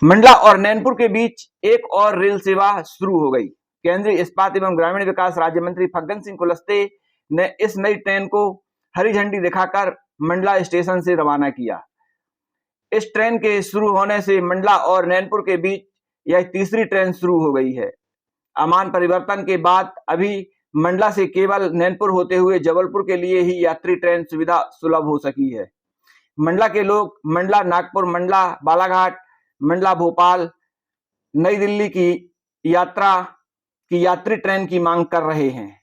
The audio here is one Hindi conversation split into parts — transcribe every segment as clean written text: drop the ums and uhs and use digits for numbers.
मंडला और नैनपुर के बीच एक और रेल सेवा शुरू हो गई। केंद्रीय इस्पात एवं ग्रामीण विकास राज्य मंत्री फग्गन सिंह कुलस्ते ने इस नई ट्रेन को हरी झंडी दिखाकर मंडला स्टेशन से रवाना किया। इस ट्रेन के शुरू होने से मंडला और नैनपुर के बीच यह तीसरी ट्रेन शुरू हो गई है। अमान परिवर्तन के बाद अभी मंडला से केवल नैनपुर होते हुए जबलपुर के लिए ही यात्री ट्रेन सुविधा सुलभ हो सकी है। मंडला के लोग मंडला नागपुर, मंडला बालाघाट, मंडला भोपाल, नई दिल्ली की यात्री ट्रेन की मांग कर रहे हैं।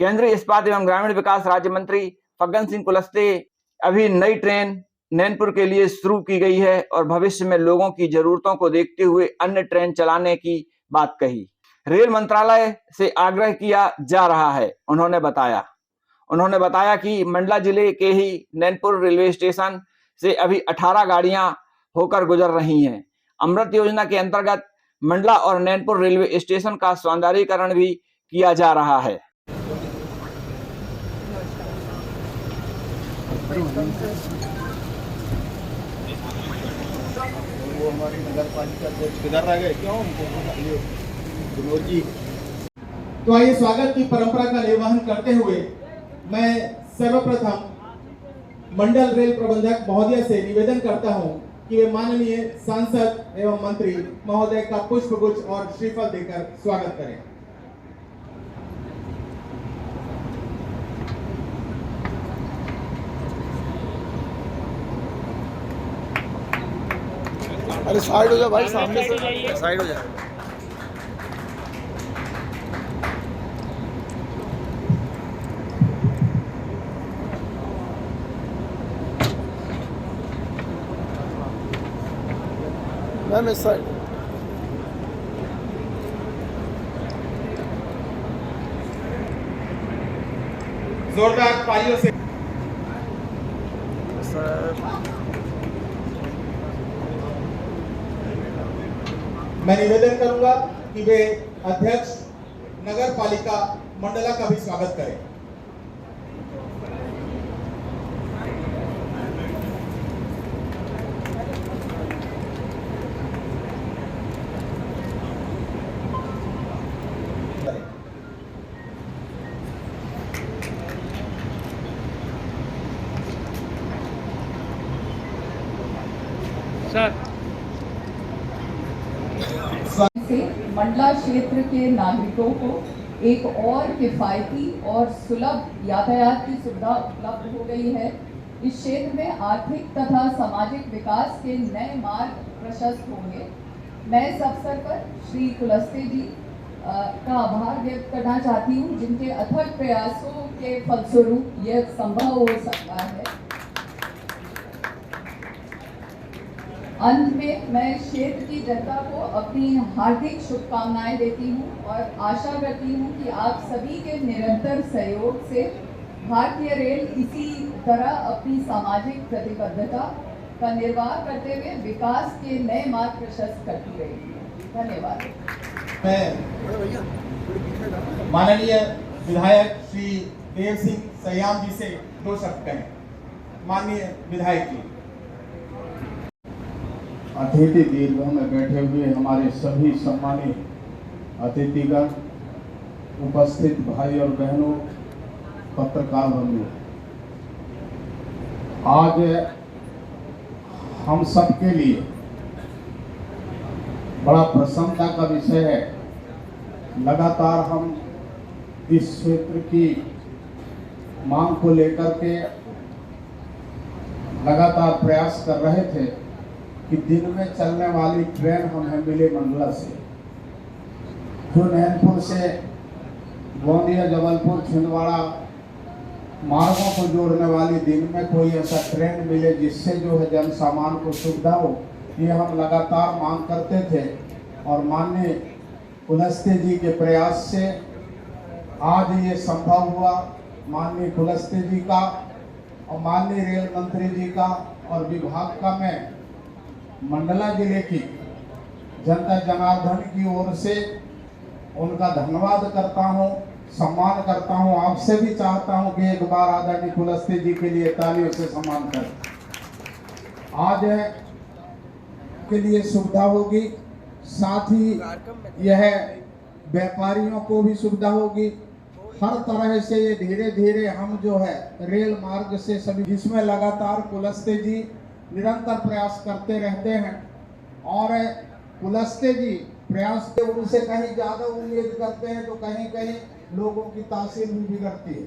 केंद्रीय इस्पात एवं ग्रामीण विकास राज्य मंत्री फग्गन सिंह कुलस्ते अभी नई ट्रेन नैनपुर के लिए शुरू की गई है और भविष्य में लोगों की जरूरतों को देखते हुए अन्य ट्रेन चलाने की बात कही। रेल मंत्रालय से आग्रह किया जा रहा है। उन्होंने बताया कि मंडला जिले के ही नैनपुर रेलवे स्टेशन से अभी 18 गाड़ियां होकर गुजर रही हैं। अमृत योजना के अंतर्गत मंडला और नैनपुर रेलवे स्टेशन का सौंदर्यीकरण भी किया जा रहा है। वो हमारी नगर पालिका अध्यक्ष किधर रह गए, क्यों विनोद जी। तो आइए स्वागत की परंपरा का निर्वहन करते हुए मैं सर्वप्रथम मंडल रेल प्रबंधक महोदय से निवेदन करता हूं कि वे माननीय सांसद एवं मंत्री महोदय का पुष्पगुच्छ और श्रीफल देकर स्वागत करें। अरे साइड हो जा भाई, सामने से साइड हो जा। मैम इस साइड। जोरदार तालियों से मैं निवेदन करूंगा कि वे अध्यक्ष नगर पालिका मंडला का भी स्वागत करें। से मंडला क्षेत्र के नागरिकों को एक और किफायती और सुलभ यातायात की सुविधा उपलब्ध हो गई है। इस क्षेत्र में आर्थिक तथा सामाजिक विकास के नए मार्ग प्रशस्त होंगे। मैं इस अवसर पर श्री कुलस्ते जी का आभार व्यक्त करना चाहती हूँ, जिनके अथक प्रयासों के फलस्वरूप यह संभव हो सकता है। अंत में मैं क्षेत्र की जनता को अपनी हार्दिक शुभकामनाएं देती हूं और आशा करती हूं कि आप सभी के निरंतर सहयोग से भारतीय रेल इसी तरह अपनी सामाजिक प्रतिबद्धता का निर्वाह करते हुए विकास के नए मार्ग प्रशस्त करती रहेगी। धन्यवाद। मैं माननीय विधायक श्री देव सिंह सयाम जी से 2 शब्द कहें। माननीय विधायक जी। अतिथि दीर्घ में बैठे हुए हमारे सभी सम्मानित अतिथिगण, उपस्थित भाई और बहनों, पत्रकार बंधु, आज हम सब के लिए बड़ा प्रसन्नता का विषय है। लगातार हम इस क्षेत्र की मांग को लेकर के लगातार प्रयास कर रहे थे कि दिन में चलने वाली ट्रेन हमें मिले मंडला से, जो नैनपुर से गोंदिया, जबलपुर, छिंदवाड़ा मार्गों को जोड़ने वाली दिन में कोई ऐसा ट्रेन मिले जिससे जो है जन सामान को सुविधा हो। ये हम लगातार मांग करते थे और माननीय कुलस्ते जी के प्रयास से आज ये संभव हुआ। माननीय कुलस्ते जी का और माननीय रेल मंत्री जी का और विभाग का मैं मंडला जिले की जनता जनार्दन की ओर से उनका धन्यवाद करता हूं, सम्मान करता हूं। आपसे भी चाहता हूं कि एक बार आदरणीय कुलस्ते जी के लिए तालियों से सम्मान करें। आज के लिए सुविधा होगी, साथ ही यह व्यापारियों को भी सुविधा होगी। हर तरह से ये धीरे धीरे हम जो है रेल मार्ग से सभी, जिसमें लगातार कुलस्ते जी निरंतर प्रयास करते रहते हैं और कुलस्ते जी प्रयास के उनसे कहीं ज्यादा उम्मीद करते हैं तो कहीं कहीं लोगों की तासीर भी बिगड़ती है।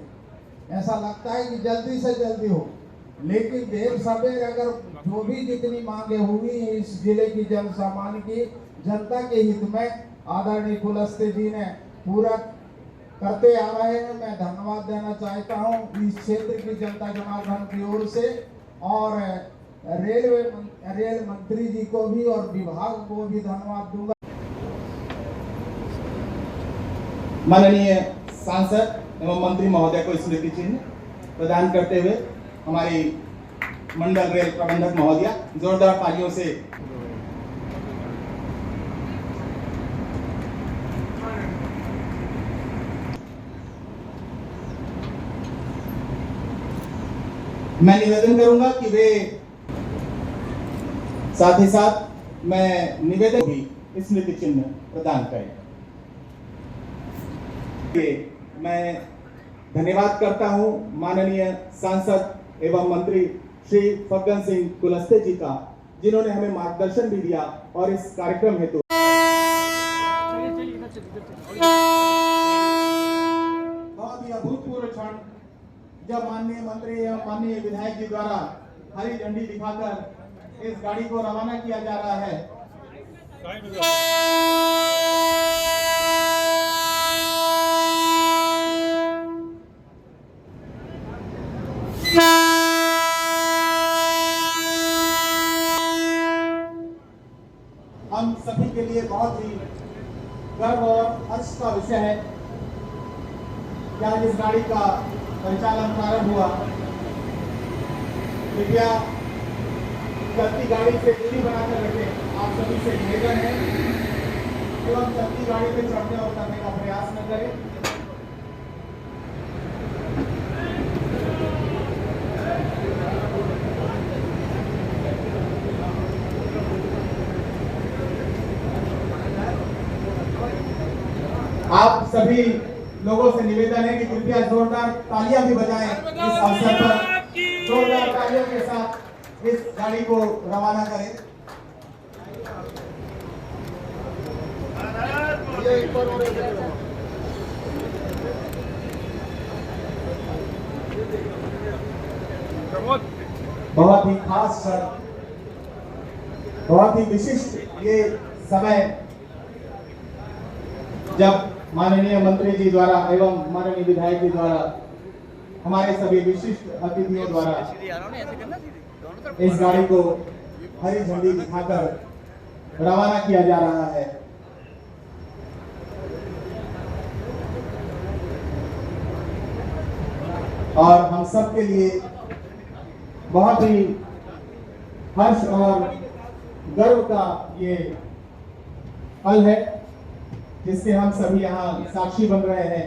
ऐसा लगता है कि जल्दी से जल्दी हो, लेकिन देर सवेर अगर जो भी जितनी मांगे हुई इस जिले की जन सामान्य की जनता के हित में आदरणीय कुलस्ते जी ने पूरा करते आ रहे हैं। मैं धन्यवाद देना चाहता हूं इस क्षेत्र की जनता जनार्दन की ओर से और रेल मंत्री जी को भी और विभाग को भी धन्यवाद दूंगा। माननीय सांसद एवं मंत्री महोदय को स्मृति चिन्ह प्रदान करते हुए हमारी मंडल रेल प्रबंधक महोदया जोरदार तालियों से मैं निवेदन करूंगा कि वे साथ ही साथ मैं निवेदन भी स्मृति चिन्ह प्रदान करें। मैं धन्यवाद करता हूं माननीय सांसद एवं मंत्री श्री फग्गन सिंह कुलस्ते जी का, जिन्होंने हमें मार्गदर्शन भी दिया और इस कार्यक्रम हेतु बहुत ही अभूतपूर्व क्षण जब माननीय मंत्री एवं माननीय विधायक जी द्वारा हरी झंडी दिखाकर इस गाड़ी को रवाना किया जा रहा है। हम सभी के लिए बहुत ही गर्व और हर्ष का विषय है कि आज इस गाड़ी का परिचालन प्रारंभ हुआ। कृपया चलती गाड़ी से दूरी बनाकर रखें, आप सभी से निवेदन है एवं चलती गाड़ी पे चढ़ने और उतरने का प्रयास न करें। आप सभी लोगों से निवेदन है कि कृपया जोरदार तालियां भी बजाएं इस अवसर पर। जोरदार तालियों के साथ इस गाड़ी को रवाना करें। बहुत ही खास क्षण, बहुत ही विशिष्ट ये समय जब माननीय मंत्री जी द्वारा एवं माननीय विधायक जी द्वारा हमारे सभी विशिष्ट अतिथियों द्वारा इस गाड़ी को हरी झंडी दिखाकर रवाना किया जा रहा है। और हम सब के लिए बहुत ही हर्ष और गर्व का ये पल है जिसके हम सभी यहाँ साक्षी बन रहे हैं।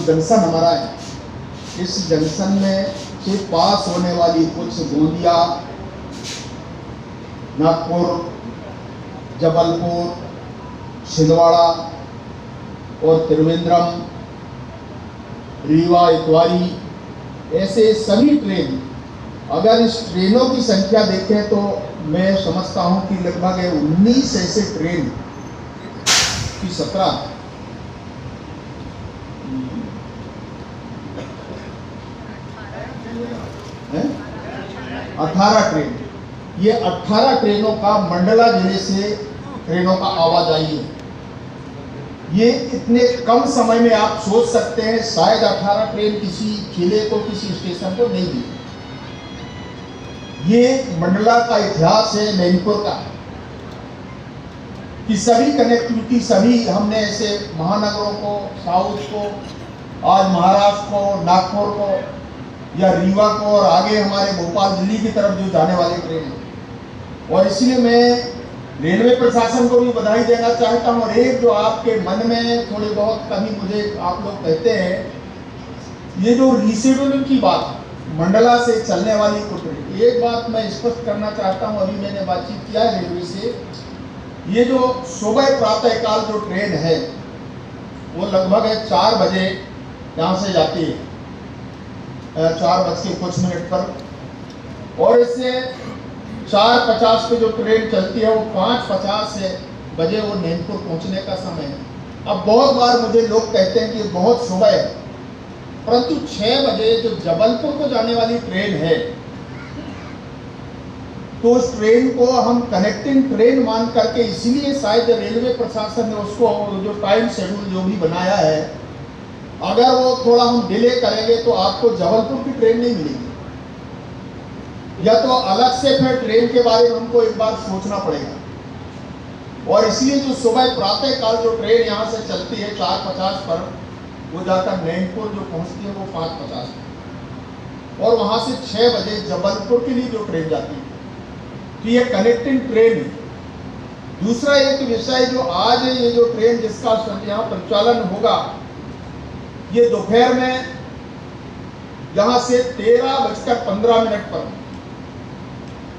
जंक्शन हमारा है, इस जंक्शन में से पास होने वाली कुछ गोंदिया, नागपुर, जबलपुर, छिंदवाड़ा और त्रिवेंद्रम, रीवा, इतवारी, ऐसे सभी ट्रेन, अगर इस ट्रेनों की संख्या देखें तो मैं समझता हूं कि लगभग 19 ऐसे ट्रेन की 18 ट्रेन ये 18 ट्रेनों का मंडला जिले से ट्रेनों का आवाजाही है। ये इतने कम समय में आप सोच सकते हैं शायद 18 ट्रेन किसी जिले को, किसी स्टेशन को नहीं दी। ये मंडला का इतिहास है, नैनपुर का, कि सभी कनेक्टिविटी, सभी हमने ऐसे महानगरों को, साउथ को, आज महाराष्ट्र को, नागपुर को या रीवा को और आगे हमारे भोपाल दिल्ली की तरफ जो जाने वाली ट्रेन है। और इसलिए मैं रेलवे प्रशासन को भी बधाई देना चाहता हूँ। और एक जो आपके मन में थोड़ी बहुत कभी मुझे आप लोग कहते हैं, ये जो रीशेड्यूलिंग की बात, मंडला से चलने वाली ट्रेन, एक बात मैं स्पष्ट करना चाहता हूँ, अभी मैंने बातचीत किया है रेलवे से, ये जो सुबह प्रातःकाल जो ट्रेन है वो लगभग 4 बजे यहाँ से जाती है, 4:00 पर, और इससे 4:50 पे जो ट्रेन चलती है वो 5:50 बजे वो नैनपुर पहुँचने का समय है। अब बहुत बार मुझे लोग कहते हैं कि बहुत सुबह है, परंतु 6 बजे जो जबलपुर को जाने वाली ट्रेन है, तो उस ट्रेन को हम कनेक्टिंग ट्रेन मान करके, इसीलिए शायद रेलवे प्रशासन ने उसको जो टाइम शेड्यूल जो भी बनाया है, अगर वो थोड़ा हम डिले करेंगे तो आपको जबलपुर की ट्रेन नहीं मिलेगी, या तो अलग से फिर ट्रेन के बारे में हमको एक बार सोचना पड़ेगा। और इसलिए जो सुबह प्रातःकाल जो ट्रेन यहाँ से चलती है 4:50 पर, वो जाकर नैनपुर जो पहुँचती है वो 5:50 पर, और वहाँ से 6 बजे जबलपुर के लिए जो ट्रेन जाती है, तो ये कनेक्टिंग ट्रेन है। दूसरा एक विषय जो आज ये जो ट्रेन जिसका यहाँ परिचालन होगा, ये दोपहर में यहाँ से 13:15 पर,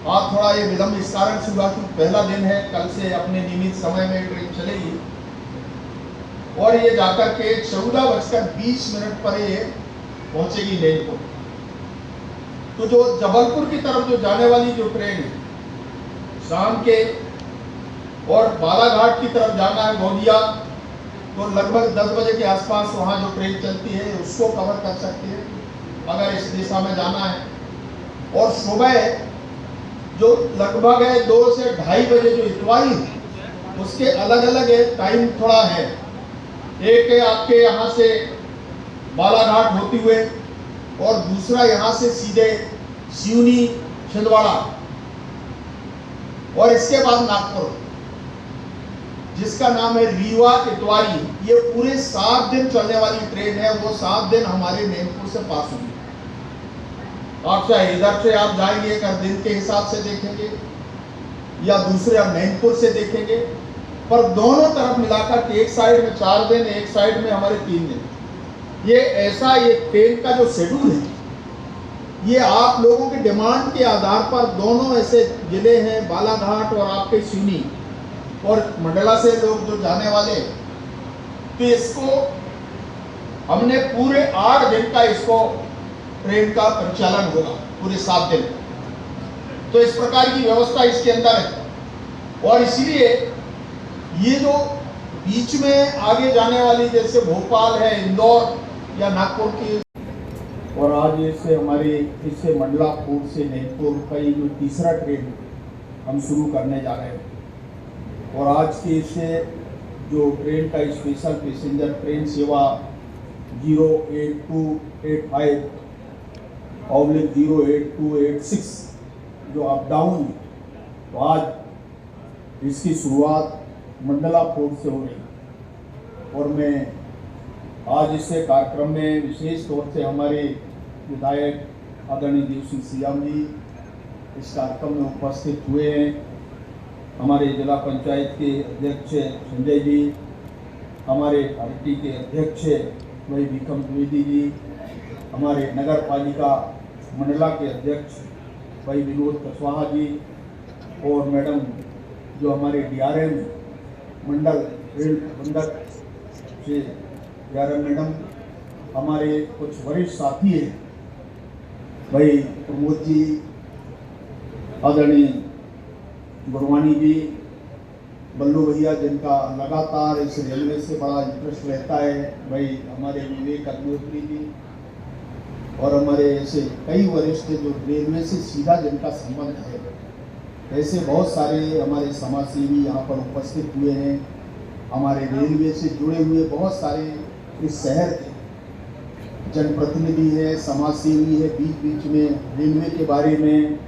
आज थोड़ा ये विलंब इस कारण से हुआ कि पहला दिन है, कल से अपने नियमित समय में ट्रेन चलेगी, और ये जाकर के 14:20 पर ये पहुंचेगी नैनपुर। तो जो जबलपुर की तरफ जो जाने वाली जो ट्रेन है शाम के, और बालाघाट की तरफ जाना है गोंदिया, तो लगभग 10 बजे के आसपास वहाँ जो ट्रेन चलती है उसको कवर कर सकती है अगर इस दिशा में जाना है। और सुबह जो लगभग है 2 से 2:30 बजे जो इतवारी, उसके अलग अलग टाइम थोड़ा है। एक है आपके यहाँ से बालाघाट होते हुए, और दूसरा यहाँ से सीधे सिवनी छिंदवाड़ा, और इसके बाद नागपुर, जिसका नाम है रीवा इतवारी। ये पूरे 7 दिन चलने वाली ट्रेन है, वो 7 दिन हमारे नैनपुर से पास होगी। आप चाहे इधर से आप जाएंगे अगर दिन के हिसाब से देखेंगे, या दूसरे आप नैनपुर से देखेंगे, पर दोनों तरफ मिलाकर के एक साइड में 4 दिन, एक साइड में हमारे 3 दिन। ये ऐसा ये ट्रेन का जो शेड्यूल है, ये आप लोगों की डिमांड के आधार पर दोनों ऐसे जिले हैं, बालाघाट और आपके सिवनी और मंडला से लोग जो जाने वाले, तो इसको हमने पूरे 8 दिन का इसको ट्रेन का परिचालन होगा, पूरे 7 दिन। तो इस प्रकार की व्यवस्था इसके अंदर है। और इसीलिए ये जो बीच में आगे जाने वाली जैसे भोपाल है, इंदौर या नागपुर की, और आज इससे हमारे इससे मंडला पोर्ट से नैनपुर का ये जो तीसरा ट्रेन हम शुरू करने जा रहे हैं। और आज के इससे जो ट्रेन का स्पेशल पैसेंजर ट्रेन सेवा 08285 ऑब्लिक 08286 जो अप डाउन, तो आज इसकी शुरुआत मंडला पोर्ट से हो रही। और मैं आज इससे कार्यक्रम में विशेष तौर से हमारे विधायक आदरणीय देव सिंह सियाम जी इस कार्यक्रम में उपस्थित हुए हैं, हमारे जिला पंचायत के अध्यक्ष संजय जी, हमारे पार्टी के अध्यक्ष वही विक्रम द्विवेदी जी, हमारे नगर पालिका मंडला के अध्यक्ष भाई विनोद कुशवाहा जी, और मैडम जो हमारे DRM मंडल रेल प्रबंधक से DRM मैडम, हमारे कुछ वरिष्ठ साथी हैं भाई प्रमोद जी, आदरणीय गुरवानी जी, बल्लू भैया जिनका लगातार इस रेलवे से बड़ा इंटरेस्ट रहता है, भाई हमारे विवेक अग्निहोत्री जी, और हमारे ऐसे कई वरिष्ठ जो रेलवे से सीधा जिनका संबंध है, ऐसे बहुत सारे हमारे समाजसेवी यहाँ पर उपस्थित हुए हैं। हमारे रेलवे से जुड़े हुए बहुत सारे इस शहर के जनप्रतिनिधि है, समाजसेवी है, बीच बीच में रेलवे के बारे में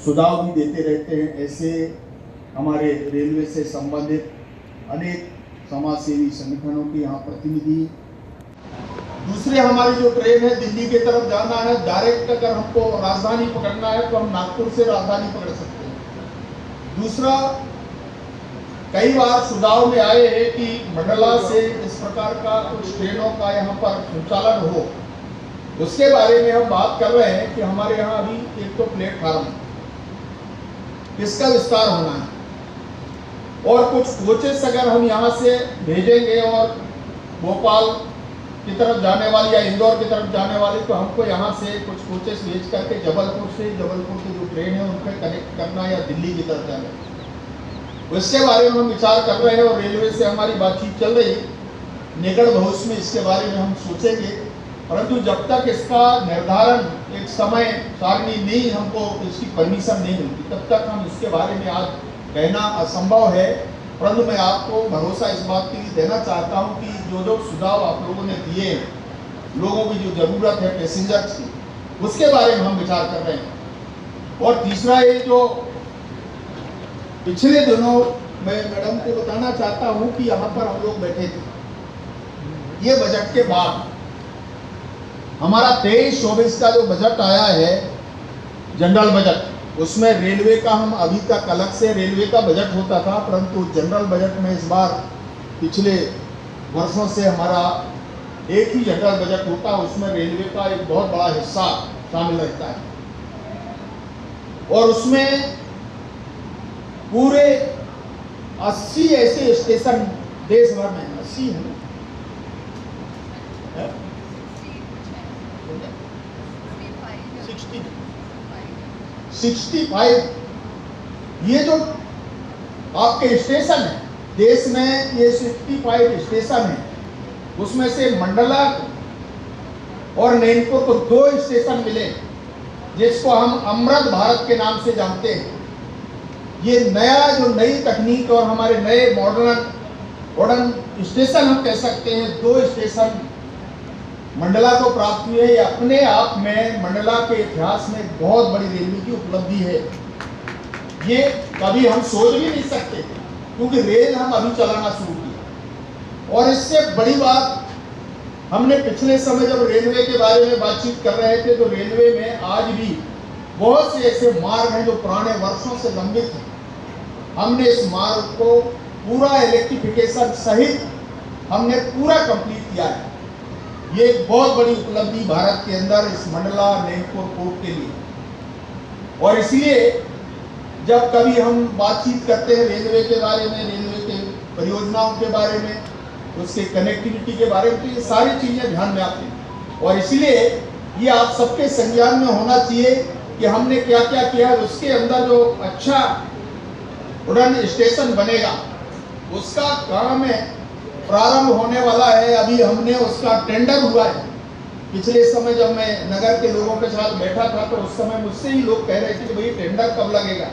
सुझाव भी देते रहते हैं। ऐसे हमारे रेलवे से संबंधित अनेक समाजसेवी संगठनों के यहाँ प्रतिनिधि। दूसरे हमारी जो ट्रेन है दिल्ली की तरफ जाना है, डायरेक्ट अगर हमको राजधानी पकड़ना है तो हम नागपुर से राजधानी पकड़ सकते हैं। दूसरा, कई बार सुझाव में आए हैं कि मंडला से इस प्रकार का कुछ ट्रेनों का यहाँ पर संचालन हो, उसके बारे में हम बात कर रहे हैं कि हमारे यहाँ अभी एक तो प्लेटफार्म इसका विस्तार होना है और कुछ कोचेस अगर हम यहाँ से भेजेंगे और भोपाल की तरफ जाने वाली या इंदौर की तरफ जाने वाली, तो हमको यहाँ से कुछ कोचेस भेज करके जबलपुर की जो ट्रेन है उनपे कनेक्ट करना या दिल्ली की तरफ जाना, इसके बारे में हम विचार कर रहे हैं और रेलवे से हमारी बातचीत चल रही है। निकट भविष्य में इसके बारे में हम सोचेंगे, परंतु जब तक इसका निर्धारण एक समय सारणी नहीं, हमको इसकी परमिशन नहीं मिलती, तब तक हम इसके बारे में आज कहना असंभव है। परंतु मैं आपको भरोसा इस बात के लिए देना चाहता हूं कि जो जो सुझाव आप लोगों ने दिए, लोगों की जो जरूरत है पैसेंजर्स की, उसके बारे में हम विचार कर रहे हैं। और तीसरा, ये जो पिछले दिनों मैं मैडम को बताना चाहता हूं कि यहाँ पर हम लोग बैठे थे, ये बजट के बाद हमारा 23-24 का जो बजट आया है जनरल बजट, उसमें रेलवे का हम अभी तक अलग से रेलवे का बजट होता था, परंतु जनरल बजट में इस बार पिछले वर्षों से हमारा एक ही जनरल बजट होता है, उसमें रेलवे का एक बहुत बड़ा हिस्सा शामिल रहता है और उसमें पूरे 80 ऐसे स्टेशन देश भर में, 80 है ना, 65 ये जो आपके स्टेशन है देश में, ये 65 स्टेशन है, उसमें से मंडला और नैनपुर को 2 स्टेशन मिले जिसको हम अमृत भारत के नाम से जानते हैं। ये नया जो नई तकनीक और हमारे नए मॉडर्न स्टेशन हम कह सकते हैं, 2 स्टेशन मंडला को प्राप्त हुए। ये अपने आप में मंडला के इतिहास में बहुत बड़ी रेलवे की उपलब्धि है। ये कभी हम सोच भी नहीं सकते थे, क्योंकि रेल हम अभी चलाना शुरू किया। और इससे बड़ी बात, हमने पिछले समय जब रेलवे के बारे में बातचीत कर रहे थे, तो रेलवे में आज भी बहुत से ऐसे मार्ग हैं जो पुराने वर्षों से लंबित हैं। हमने इस मार्ग को पूरा इलेक्ट्रिफिकेशन सहित हमने पूरा कंप्लीट किया है। ये एक बहुत बड़ी उपलब्धि भारत के अंदर इस मंडला नैनपुर पोर्ट के लिए। और इसलिए जब कभी हम बातचीत करते हैं रेलवे के बारे में, रेलवे के परियोजनाओं के बारे में, उसके कनेक्टिविटी के बारे में, तो ये सारी चीजें ध्यान में आती हैं। और इसलिए ये आप सबके संज्ञान में होना चाहिए कि हमने क्या क्या किया है। उसके अंदर जो अच्छा उड़ान स्टेशन बनेगा, उसका काम है प्रारंभ होने वाला है। अभी हमने उसका टेंडर हुआ है। पिछले समय जब मैं नगर के लोगों के साथ बैठा था, तो उस समय मुझसे ही लोग कह रहे थे कि भाई टेंडर कब लगेगा।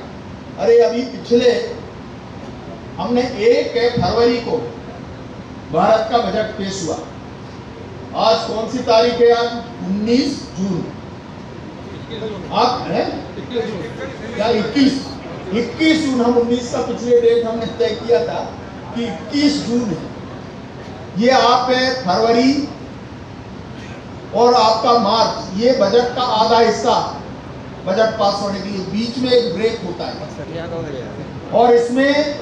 अरे अभी पिछले हमने 1 फरवरी को भारत का बजट पेश हुआ। आज कौन सी तारीख है? आज 19 जून। आप है क्या 21 जून? हम 19 का पिछले डेट हमने तय किया था कि 21 जून है। ये आप है फरवरी और आपका मार्च, ये बजट का आधा हिस्सा बजट पास होने के लिए बीच में एक ब्रेक होता है। और इसमें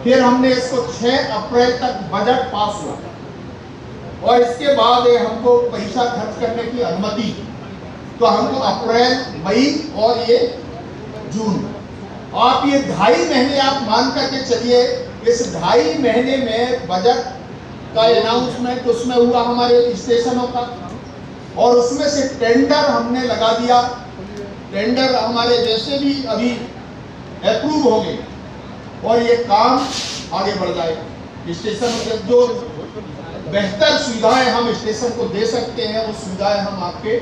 फिर हमने इसको 6 अप्रैल तक बजट पास हुआ और इसके बाद हमको पैसा खर्च करने की अनुमति, तो हमको अप्रैल, मई और ये जून, आप ये 2.5 महीने आप मान करके चलिए। इस 2.5 महीने में बजट का अनाउंसमेंट उसमें हुआ हमारे स्टेशनों का, और उसमें से टेंडर हमने लगा दिया। टेंडर हमारे जैसे भी अभी अप्रूव हो गए और ये काम आगे बढ़ जाएगा। स्टेशन के जो बेहतर सुविधाएं हम स्टेशन को दे सकते हैं, वो सुविधाएं हम आपके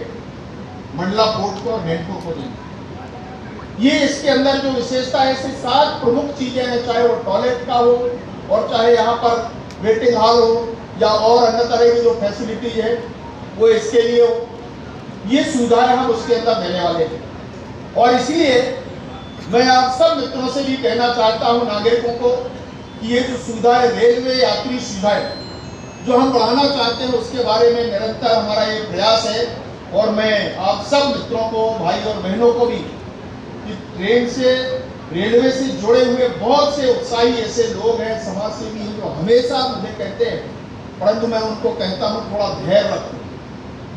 मंडला पोर्ट को और नैनपुर को देंगे। ये इसके अंदर जो विशेषता है, ऐसे 7 प्रमुख चीजें हैं, चाहे वो टॉयलेट का हो और चाहे यहाँ पर वेटिंग हॉल हो या और अन्य तरह की जो फैसिलिटी है वो इसके लिए हो, ये सुविधाएं हम उसके अंदर देने वाले हैं। और इसलिए मैं आप सब मित्रों से भी कहना चाहता हूं, नागरिकों को, कि ये जो सुविधाएं, रेलवे यात्री सुविधाएं जो हम बढ़ाना चाहते हैं, उसके बारे में निरंतर हमारा ये प्रयास है। और मैं आप सब मित्रों को, भाई और बहनों को भी, कि ट्रेन से, रेलवे से जुड़े हुए बहुत से उत्साही ऐसे लोग हैं, समाजसेवी हैं, जो हमेशा मुझे कहते हैं, परंतु मैं उनको कहता हूं थोड़ा धैर्य रखो।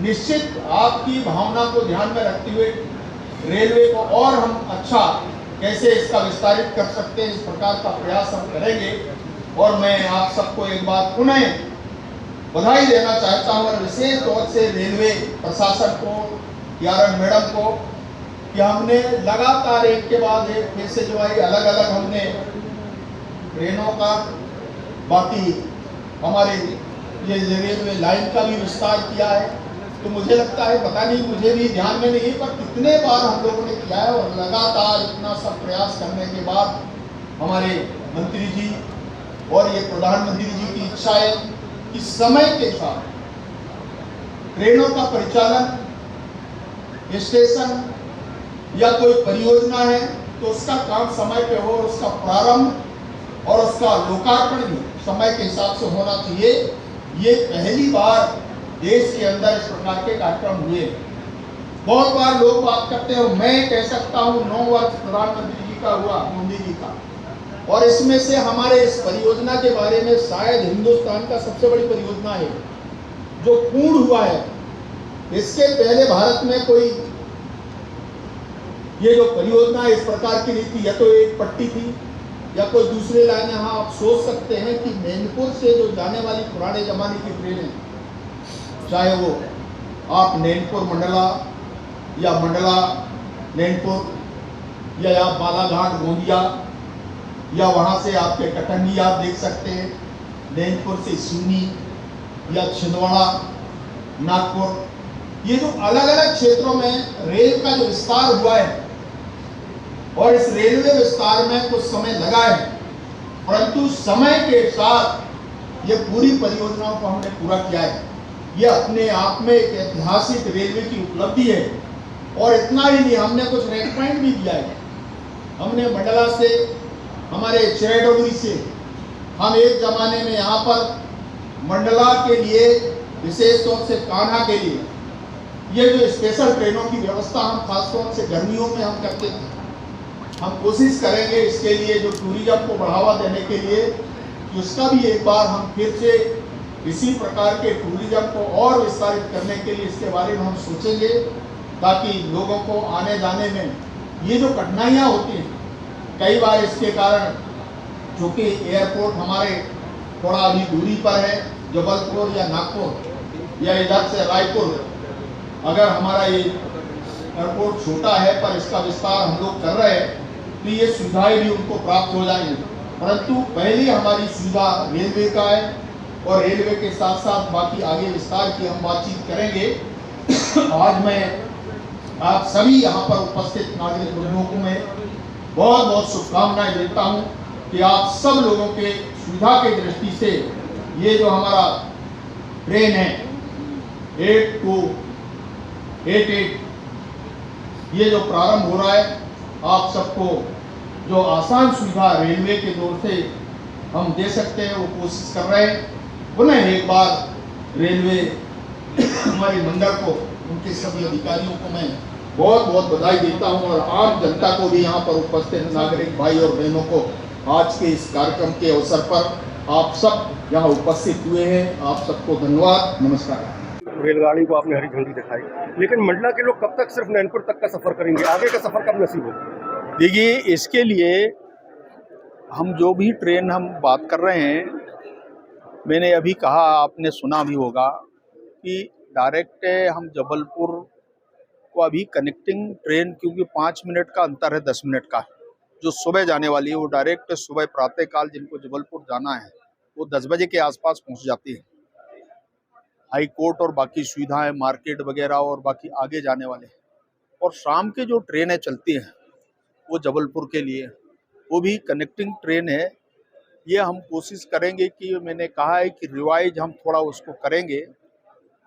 निश्चित आपकी भावना को ध्यान में रखते हुए रेलवे को और हम अच्छा कैसे इसका विस्तारित कर सकते हैं, इस प्रकार का प्रयास हम करेंगे। और मैं आप सबको एक बार पुनः बधाई देना चाहता हूं, और विशेष तौर से रेलवे प्रशासन को, यारन मैडम को, कि हमने लगातार एक के बाद एक कैसे जो आई अलग अलग हमने ट्रेनों का, बाकी हमारे ये रेलवे लाइन का भी विस्तार किया है। तो मुझे लगता है, पता नहीं, मुझे भी ध्यान में नहीं, पर कितने बार हम लोगों ने किया है। और लगातार इतना सब प्रयास करने के बाद हमारे मंत्री जी और ये प्रधानमंत्री जी की इच्छा है कि समय के साथ ट्रेनों का परिचालन, स्टेशन या कोई परियोजना है तो उसका काम समय पे हो, उसका प्रारंभ और उसका लोकार्पण भी समय के हिसाब से होना चाहिए। ये पहली बार देश के अंदर इस प्रकार के कार्यक्रम हुए। बहुत बार लोग बात करते हैं, और मैं कह सकता हूँ 9 वर्ष प्रधानमंत्री जी का हुआ, मोदी जी का, और इसमें से हमारे इस परियोजना के बारे में शायद हिंदुस्तान का सबसे बड़ी परियोजना है जो पूर्ण हुआ है। इसके पहले भारत में कोई ये जो परियोजना इस प्रकार की नहीं थी, या तो एक पट्टी थी या कोई दूसरे लाइन। यहाँ आप सोच सकते हैं कि नैनपुर से जो जाने वाली पुराने जमाने की ट्रेनें, चाहे वो आप नैनपुर मंडला या मंडला नैनपुर या आप बालाघाट गोंदिया या वहाँ से आपके कटंगी आप देख सकते हैं, नैनपुर से सिवनी या छिंदवाड़ा, नागपुर, ये जो अलग अलग क्षेत्रों में रेल का जो विस्तार हुआ है, और इस रेलवे विस्तार में कुछ समय लगा है, परंतु समय के साथ ये पूरी परियोजनाओं को हमने पूरा किया है। ये अपने आप में एक ऐतिहासिक रेलवे की उपलब्धि है। और इतना ही नहीं, हमने कुछ रेक पॉइंट भी दिया है। हमने मंडला से, हमारे चेरडोगरी से, हम एक जमाने में यहाँ पर मंडला के लिए, विशेष तौर से कान्हा के लिए, ये जो स्पेशल ट्रेनों की व्यवस्था हम खासतौर से गर्मियों में हम करते थे। हम कोशिश करेंगे इसके लिए, जो टूरिज्म को बढ़ावा देने के लिए, उसका भी एक बार हम फिर से इसी प्रकार के टूरिज्म को और विस्तारित करने के लिए इसके बारे में हम सोचेंगे, ताकि लोगों को आने जाने में ये जो कठिनाइयाँ होती हैं, कई बार इसके कारण, चूँकि एयरपोर्ट हमारे थोड़ा अभी दूरी पर है, जबलपुर या नागपुर या इधर से रायपुर, अगर हमारा ये एयरपोर्ट छोटा है पर इसका विस्तार हम लोग कर रहे हैं, तो ये सुविधाएं भी उनको प्राप्त हो जाएंगी। परंतु पहली हमारी सुविधा रेलवे का है, और रेलवे के साथ साथ बाकी आगे विस्तार की हम बातचीत करेंगे। आज मैं आप सभी यहाँ पर उपस्थित नागरिक बंधुओं को मैं बहुत बहुत शुभकामनाएं देता हूँ कि आप सब लोगों के सुविधा की दृष्टि से ये जो हमारा ट्रेन है 8288, ये जो प्रारंभ हो रहा है, आप सबको जो आसान सुविधा रेलवे के दौर से हम दे सकते हैं वो कोशिश कर रहे हैं। पुनः एक बार रेलवे हमारे मंडल को, उनके सभी अधिकारियों को मैं बहुत बहुत बधाई देता हूं, और आम जनता को भी यहाँ पर उपस्थित नागरिक भाई और बहनों को आज के इस कार्यक्रम के अवसर पर आप सब यहाँ उपस्थित हुए हैं, आप सबको धन्यवाद, नमस्कार। रेलगाड़ी को आपने हरी झंडी दिखाई, लेकिन मंडला के लोग कब तक सिर्फ नैनपुर तक का सफर करेंगे? आगे का सफर कब नसीब होगा? देखिए, इसके लिए हम जो भी ट्रेन हम बात कर रहे हैं, मैंने अभी कहा, आपने सुना भी होगा कि डायरेक्ट हम जबलपुर को अभी कनेक्टिंग ट्रेन, क्योंकि 5 मिनट का अंतर है 10 मिनट का, जो सुबह जाने वाली है वो डायरेक्ट सुबह प्रातःकाल जिनको जबलपुर जाना है वो 10 बजे के आसपास पहुंच जाती है। हाई कोर्ट और बाकी सुविधाएं, मार्केट वगैरह और बाकी आगे जाने वाले, और शाम के जो ट्रेनें चलती हैं वो जबलपुर के लिए, वो भी कनेक्टिंग ट्रेन है। ये हम कोशिश करेंगे कि मैंने कहा है कि रिवाइज हम थोड़ा उसको करेंगे।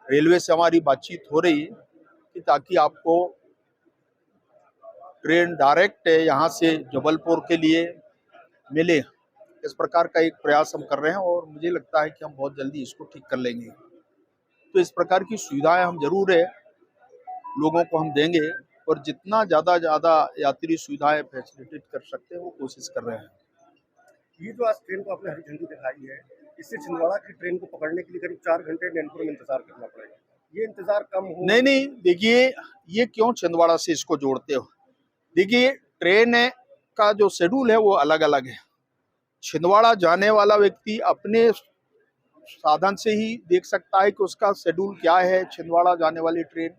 रेलवे से हमारी बातचीत हो रही कि ताकि आपको ट्रेन डायरेक्ट यहाँ से जबलपुर के लिए मिले। इस प्रकार का एक प्रयास हम कर रहे हैं और मुझे लगता है कि हम बहुत जल्दी इसको ठीक कर लेंगे। तो इस प्रकार की सुविधाएं हम जरूर है लोगों को हम देंगे और जितना ज़्यादा यात्री सुविधाएं फैसिलिटेट कर सकते हैं वो कोशिश कर रहे हैं। ये जो आज ट्रेन को आपने हरी झंडी दिखाई है, इससे छिंदवाड़ा की ट्रेन को पकड़ने के लिए करीब 4 घंटे नैनपुर में इंतजार करना पड़ेगा। ये इंतजार कम हो? नहीं, देखिए ये क्यों छिंदवाड़ा से इसको जोड़ते हो। देखिए ट्रेन का जो शेड्यूल है वो अलग अलग है। छिंदवाड़ा जाने वाला व्यक्ति अपने साधन से ही देख सकता है कि उसका शेड्यूल क्या है। छिंदवाड़ा जाने वाली ट्रेन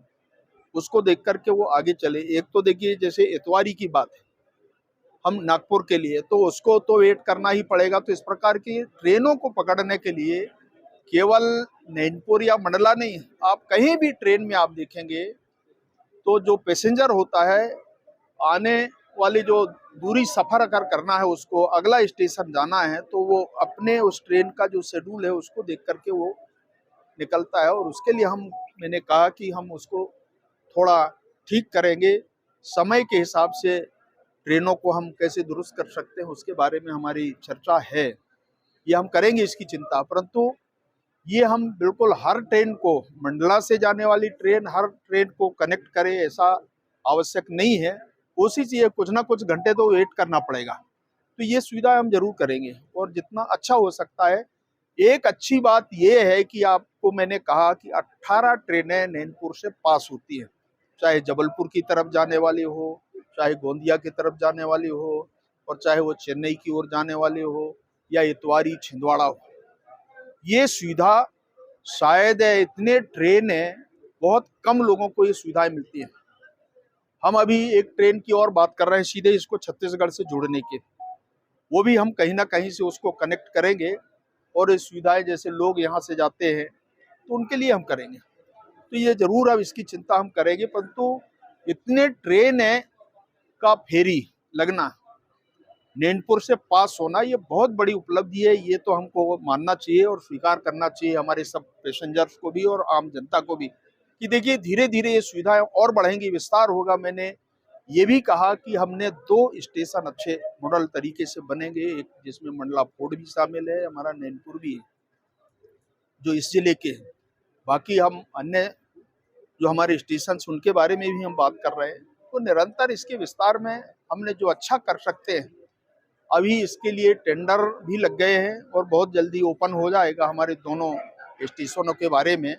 उसको देख करके वो आगे चले। एक तो देखिए जैसे इतवारी की बात है, हम नागपुर के लिए तो उसको तो वेट करना ही पड़ेगा। तो इस प्रकार की ट्रेनों को पकड़ने के लिए केवल नैनपुर या मंडला नहीं, आप कहीं भी ट्रेन में आप देखेंगे तो जो पैसेंजर होता है आने वाली जो दूरी सफर अगर करना है उसको अगला स्टेशन जाना है तो वो अपने उस ट्रेन का जो शेड्यूल है उसको देख करके वो निकलता है। और उसके लिए मैंने कहा कि हम उसको थोड़ा ठीक करेंगे, समय के हिसाब से ट्रेनों को हम कैसे दुरुस्त कर सकते हैं उसके बारे में हमारी चर्चा है। ये हम करेंगे इसकी चिंता, परंतु ये हम बिल्कुल हर ट्रेन को, मंडला से जाने वाली ट्रेन हर ट्रेन को कनेक्ट करें ऐसा आवश्यक नहीं है। कोशिश ये कुछ ना कुछ घंटे तो वेट करना पड़ेगा। तो ये सुविधा हम जरूर करेंगे और जितना अच्छा हो सकता है। एक अच्छी बात ये है कि आपको मैंने कहा कि 18 ट्रेनें नैनपुर से पास होती हैं, चाहे जबलपुर की तरफ जाने वाली हो, चाहे गोंदिया की तरफ जाने वाली हो, और चाहे वो चेन्नई की ओर जाने वाली हो या इतवारी छिंदवाड़ा हो। ये सुविधा शायद इतने ट्रेन है बहुत कम लोगों को ये सुविधाएं मिलती हैं। हम अभी एक ट्रेन की और बात कर रहे हैं सीधे इसको छत्तीसगढ़ से जोड़ने के, वो भी हम कहीं ना कहीं से उसको कनेक्ट करेंगे और ये सुविधाएं जैसे लोग यहाँ से जाते हैं तो उनके लिए हम करेंगे। तो ये जरूर अब इसकी चिंता हम करेंगे, परंतु इतने ट्रेन है का फेरी लगना, नैनपुर से पास होना, ये बहुत बड़ी उपलब्धि है। ये तो हमको मानना चाहिए और स्वीकार करना चाहिए हमारे सब पैसेंजर्स को भी और आम जनता को भी कि देखिए धीरे धीरे ये सुविधाएं और बढ़ेंगी, विस्तार होगा। मैंने ये भी कहा कि हमने 2 स्टेशन अच्छे मॉडल तरीके से बनेंगे, एक जिसमें मंडला फोर्ट भी शामिल है, हमारा नैनपुर भी है जो इस जिले के हैं। बाकी हम अन्य जो हमारे स्टेशन उनके बारे में भी हम बात कर रहे हैं। तो निरंतर इसके विस्तार में हमने जो अच्छा कर सकते हैं, अभी इसके लिए टेंडर भी लग गए हैं और बहुत जल्दी ओपन हो जाएगा हमारे दोनों स्टेशनों के बारे में।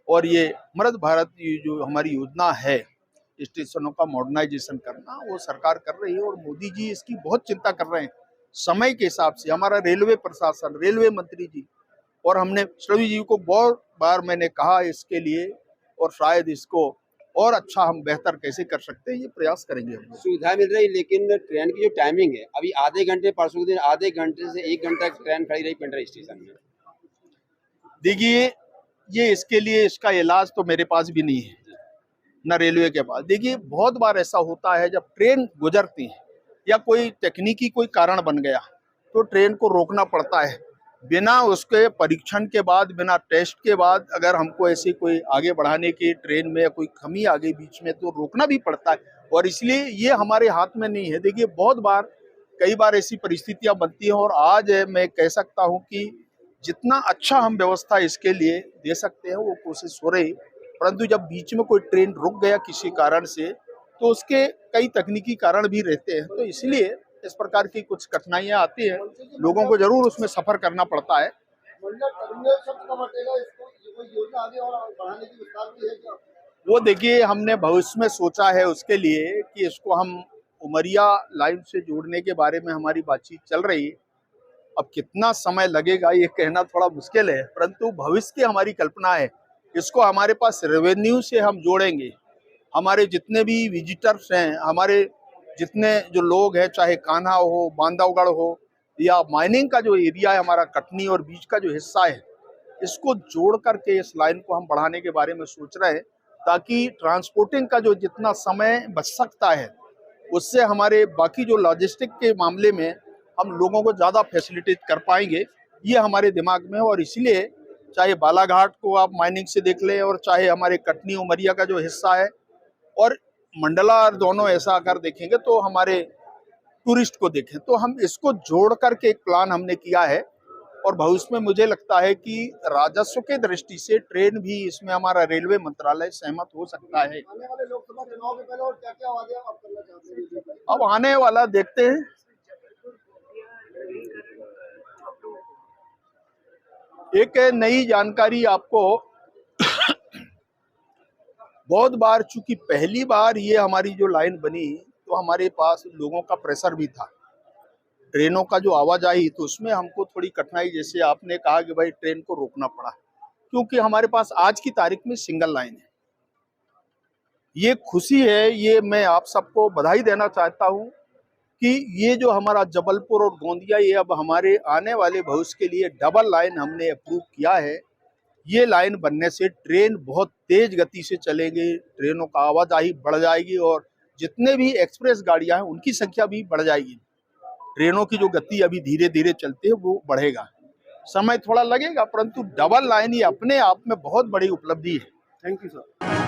और ये अमृत भारत जो हमारी योजना है स्टेशनों का मॉडर्नाइजेशन करना, वो सरकार कर रही है और मोदी जी इसकी बहुत चिंता कर रहे हैं। समय के हिसाब से हमारा रेलवे प्रशासन, रेलवे मंत्री जी और हमने श्री जी को बहुत बार मैंने कहा इसके लिए, और शायद इसको और अच्छा हम बेहतर कैसे कर सकते हैं ये प्रयास करेंगे। हम सुविधा मिल रही, लेकिन ट्रेन की जो टाइमिंग है अभी आधे घंटे, परसों दिन आधे घंटे से 1 घंटा ट्रेन खड़ी रही पेंड्रा स्टेशन में। देखिए ये इसके लिए इसका इलाज तो मेरे पास भी नहीं है, न रेलवे के पास। देखिए बहुत बार ऐसा होता है जब ट्रेन गुजरती है या कोई तकनीकी कोई कारण बन गया तो ट्रेन को रोकना पड़ता है। बिना उसके परीक्षण के बाद, बिना टेस्ट के बाद अगर हमको ऐसी कोई आगे बढ़ाने की ट्रेन में कोई कमी आ गई बीच में तो रोकना भी पड़ता है, और इसलिए ये हमारे हाथ में नहीं है। देखिए बहुत बार, कई बार ऐसी परिस्थितियां बनती हैं और आज मैं कह सकता हूं कि जितना अच्छा हम व्यवस्था इसके लिए दे सकते हैं वो कोशिश हो रही, परंतु जब बीच में कोई ट्रेन रुक गया किसी कारण से तो उसके कई तकनीकी कारण भी रहते हैं। तो इसलिए इस प्रकार की कुछ कठिनाइयां आती हैं, लोगों को जरूर उसमें सफर करना पड़ता है। वो देखिए हमने भविष्य में सोचा है उसके लिए कि इसको हम उमरिया लाइन से जोड़ने के बारे में हमारी बातचीत चल रही है। अब कितना समय लगेगा ये कहना थोड़ा मुश्किल है, परंतु भविष्य की हमारी कल्पना है। इसको हमारे पास रेवेन्यू से हम जोड़ेंगे। हमारे जितने भी विजिटर्स हैं, हमारे जितने जो लोग हैं, चाहे कान्हा हो, बांधवगढ़ हो या माइनिंग का जो एरिया है हमारा कटनी और बीच का जो हिस्सा है, इसको जोड़ करके इस लाइन को हम बढ़ाने के बारे में सोच रहे हैं ताकि ट्रांसपोर्टिंग का जो जितना समय बच सकता है उससे हमारे बाकी जो लॉजिस्टिक के मामले में हम लोगों को ज़्यादा फैसिलिटेट कर पाएंगे, ये हमारे दिमाग में है। और इसलिए चाहे बालाघाट को आप माइनिंग से देख लें और चाहे हमारे कटनी उमरिया का जो हिस्सा है और मंडला, दोनों ऐसा अगर देखेंगे तो हमारे टूरिस्ट को देखें, तो हम इसको जोड़ करके एक प्लान हमने किया है। और भविष्य में मुझे लगता है कि राजस्व के दृष्टि से ट्रेन भी इसमें हमारा रेलवे मंत्रालय सहमत हो सकता है। आने वाले लोकसभा चुनाव के पहले और क्या क्या वादे आप करना चाहते हैं? अब आने वाला देखते हैं। एक नई जानकारी आपको बहुत बार, चूंकि पहली बार ये हमारी जो लाइन बनी तो हमारे पास लोगों का प्रेशर भी था, ट्रेनों का जो आवाजाही, तो उसमें हमको थोड़ी कठिनाई, जैसे आपने कहा कि भाई ट्रेन को रोकना पड़ा, क्योंकि हमारे पास आज की तारीख में सिंगल लाइन है। ये खुशी है, ये मैं आप सबको बधाई देना चाहता हूँ कि ये जो हमारा जबलपुर और गोंदिया, ये अब हमारे आने वाले भविष्य के लिए डबल लाइन हमने अप्रूव किया है। ये लाइन बनने से ट्रेन बहुत तेज गति से चलेंगे, ट्रेनों का आवाजाही बढ़ जाएगी और जितने भी एक्सप्रेस गाड़ियां हैं उनकी संख्या भी बढ़ जाएगी। ट्रेनों की जो गति अभी धीरे धीरे चलती है वो बढ़ेगा, समय थोड़ा लगेगा, परंतु डबल लाइन ये अपने आप में बहुत बड़ी उपलब्धि है। Thank you sir.